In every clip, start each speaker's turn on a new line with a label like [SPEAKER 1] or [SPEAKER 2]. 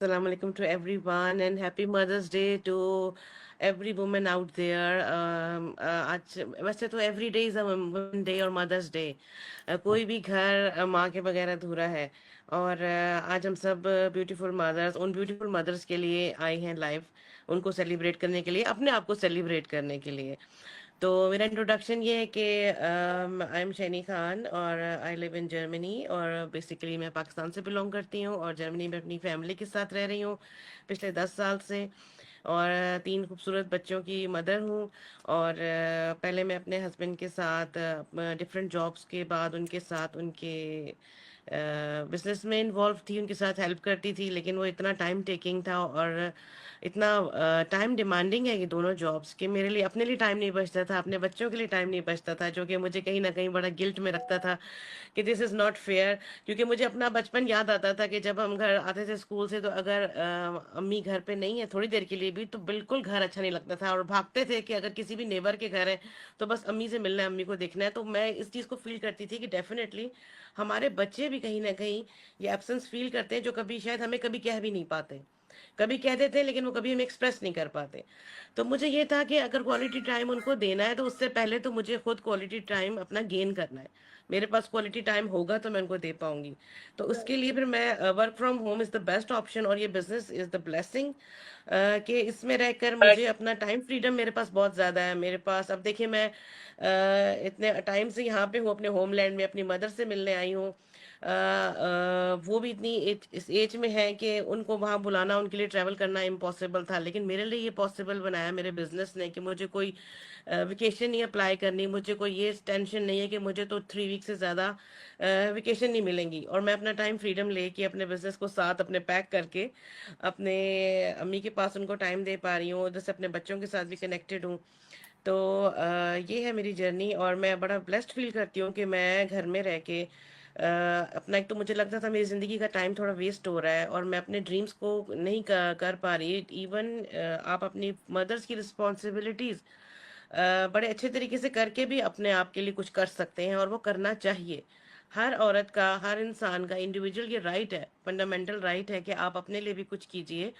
[SPEAKER 1] Assalamu alaikum to everyone and happy Mother's Day to every woman out there. आज वैसे तो every day is a women day और Mother's Day. कोई भी घर माँ के बगैर अधूरा है और आज हम सब ब्यूटीफुल मदर्स उन ब्यूटीफुल मदर्स के लिए आए हैं लाइव, उनको सेलिब्रेट करने के लिए, अपने आप को सेलिब्रेट करने के लिए। तो मेरा इंट्रोडक्शन ये है कि आई एम शैनी खान और आई लिव इन जर्मनी और बेसिकली मैं पाकिस्तान से बिलोंग करती हूँ और जर्मनी में अपनी फैमिली के साथ रह रही हूँ पिछले 10 साल से। और तीन खूबसूरत बच्चों की मदर हूँ। और पहले मैं अपने हस्बैंड के साथ डिफरेंट जॉब्स के बाद उनके साथ उनके बिजनेस में इन्वॉल्व थी, उनके साथ हेल्प करती थी, लेकिन वो इतना टाइम टेकिंग था और इतना टाइम डिमांडिंग है ये दोनों जॉब्स कि मेरे लिए अपने लिए टाइम नहीं बचता था, अपने बच्चों के लिए टाइम नहीं बचता था, जो कि मुझे कहीं ना कहीं बड़ा गिल्ट में रखता था कि दिस इज़ नॉट फेयर। क्योंकि मुझे अपना बचपन याद आता था कि जब हम घर आते थे स्कूल से, तो अगर अम्मी घर पे नहीं है थोड़ी देर के लिए भी, तो बिल्कुल घर अच्छा नहीं लगता था और भागते थे कि अगर किसी भी नेबर के घर है तो बस अम्मी से मिलना है, अम्मी को देखना है। तो मैं इस चीज़ को फील करती थी कि डेफिनेटली हमारे बच्चे भी कहीं ना कहीं ये एब्सेंस फील करते हैं, जो कभी शायद हमें कभी कह भी नहीं पाते। कभी कह देते हैं लेकिन वो कभी हम एक्सप्रेस नहीं कर पाते। तो मुझे ये था कि अगर क्वालिटी टाइम उनको देना है तो उससे पहले तो मुझे खुद क्वालिटी टाइम अपना गेन करना है। मेरे पास क्वालिटी टाइम होगा तो मैं उनको दे पाऊंगी। तो उसके लिए फिर मैं work from home is the best option और ये बिजनेस इज़ द ब्लेसिंग कि इसमें रहकर मुझे अपना टाइम फ्रीडम मेरे पास बहुत ज़्यादा है। मेरे पास अब देखिए मैं इतने टाइम से यहाँ पे हूँ, अपने होमलैंड में अपनी मदर से मिलने आई हूँ। वो भी इतनी इस एज में है कि उनको वहाँ बुलाना, उनके लिए ट्रैवल करना इम्पॉसिबल था, लेकिन मेरे लिए ये पॉसिबल बनाया मेरे बिजनेस ने कि मुझे कोई वेकेशन नहीं अप्लाई करनी, मुझे कोई ये टेंशन नहीं है कि मुझे तो 3 वीक से ज़्यादा वेकेशन नहीं मिलेंगी। और मैं अपना टाइम फ्रीडम लेके अपने बिजनेस को साथ अपने पैक करके अपने अम्मी के पास उनको टाइम दे पा रही हूँ, उधर से अपने बच्चों के साथ भी कनेक्टेड हूँ। तो ये है मेरी जर्नी और मैं बड़ा ब्लेस्ड फील करती हूँ कि मैं घर में रह के अपना, एक तो मुझे लगता था मेरी ज़िंदगी का टाइम थोड़ा वेस्ट हो रहा है और मैं अपने ड्रीम्स को नहीं कर पा रही। इवन आप अपनी मदर्स की रिस्पॉन्सिबिलिटीज़ बड़े अच्छे तरीके से करके भी अपने आप के लिए कुछ कर सकते हैं और वो करना चाहिए। हर औरत का, हर इंसान का इंडिविजुअल ये राइट है, फंडामेंटल राइट है कि आप अपने लिए भी कुछ कीजिए।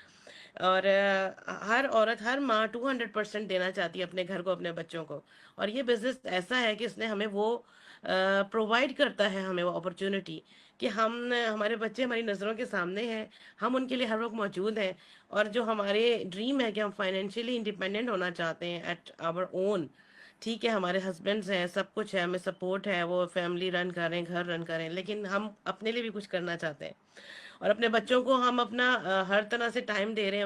[SPEAKER 1] और हर औरत, हर माँ 200% देना चाहती है अपने घर को, अपने बच्चों को। और ये बिजनेस ऐसा है कि इसने हमें वो प्रोवाइड करता है, हमें वो अपॉर्चुनिटी कि हम, हमारे बच्चे हमारी नज़रों के सामने हैं, हम उनके लिए हर वक्त मौजूद हैं। और जो हमारे ड्रीम है कि हम फाइनेंशियली इंडिपेंडेंट होना चाहते हैं एट आवर ओन, ठीक है, हमारे हस्बैंड्स हैं, सब कुछ है, हमें सपोर्ट है, वो फैमिली रन कर रहे हैं, घर रन कर रहे हैं, लेकिन हम अपने लिए भी कुछ करना चाहते हैं। और अपने बच्चों को हम अपना हर तरह से टाइम दे रहे हैं,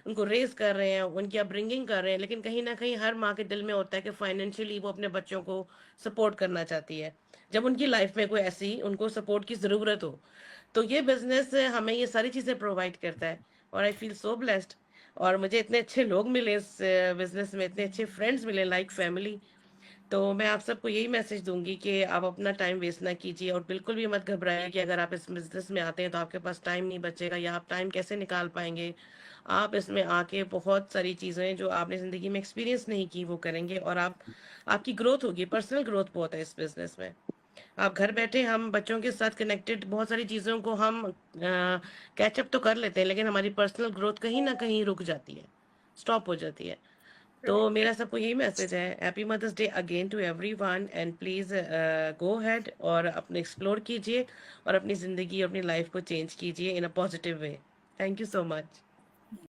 [SPEAKER 1] उनको रेस कर रहे हैं, उनकी अपब्रिंगिंग कर रहे हैं, लेकिन कहीं ना कहीं हर माँ के दिल में होता है कि फाइनेंशियली वो अपने बच्चों को सपोर्ट करना चाहती है जब उनकी लाइफ में कोई ऐसी उनको सपोर्ट की ज़रूरत हो। तो ये बिजनेस हमें ये सारी चीज़ें प्रोवाइड करता है और आई फील सो ब्लेस्ड। और मुझे इतने अच्छे लोग मिले इस बिजनेस में, इतने अच्छे फ्रेंड्स मिले लाइक फैमिली। तो मैं आप सबको यही मैसेज दूंगी कि आप अपना टाइम वेस्ट ना कीजिए और बिल्कुल भी मत घबराइए कि अगर आप इस बिजनेस में आते हैं तो आपके पास टाइम नहीं बचेगा या आप टाइम कैसे निकाल पाएंगे। आप इसमें आके बहुत सारी चीज़ें जो आपने ज़िंदगी में एक्सपीरियंस नहीं की वो करेंगे और आपकी ग्रोथ होगी, पर्सनल ग्रोथ बहुत है इस बिजनेस में। आप घर बैठे, हम बच्चों के साथ कनेक्टेड बहुत सारी चीज़ों को हम कैचअप तो कर लेते हैं, लेकिन हमारी पर्सनल ग्रोथ कहीं ना कहीं रुक जाती है, स्टॉप हो जाती है। तो मेरा सबको यही मैसेज है, happy mother's day again to everyone and please go ahead और अपने एक्सप्लोर कीजिए और अपनी ज़िंदगी, अपनी लाइफ को चेंज कीजिए in a positive way. Thank you so much.